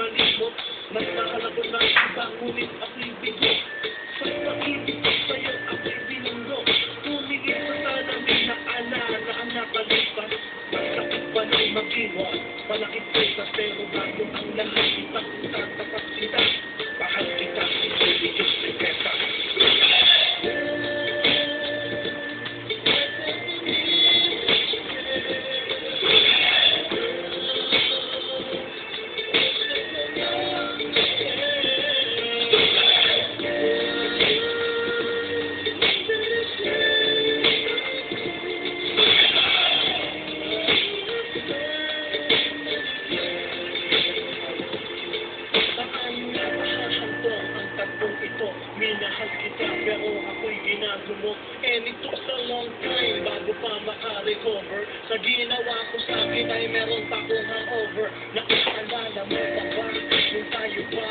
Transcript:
malimot. Mas mahal ako ng iba, ngunit ako'y bigo. Sa pag-ibig ko sa'yo, ako'y binunggo. Tumingin sa salamin na alala ang nakalipas. Masakit pa na'y mag-iwan. Malakit ko sa pero bago ang lahat. Itatapat kita. Mahal kita, hindi Diyos may pesa. Minahal kita pero ako'y ginagumot. And it took a long time bago pa maka-recover. Sa ginawa ko sa akin ay meron pa akong hangover. Naaalala mo pa ba nung tayo pa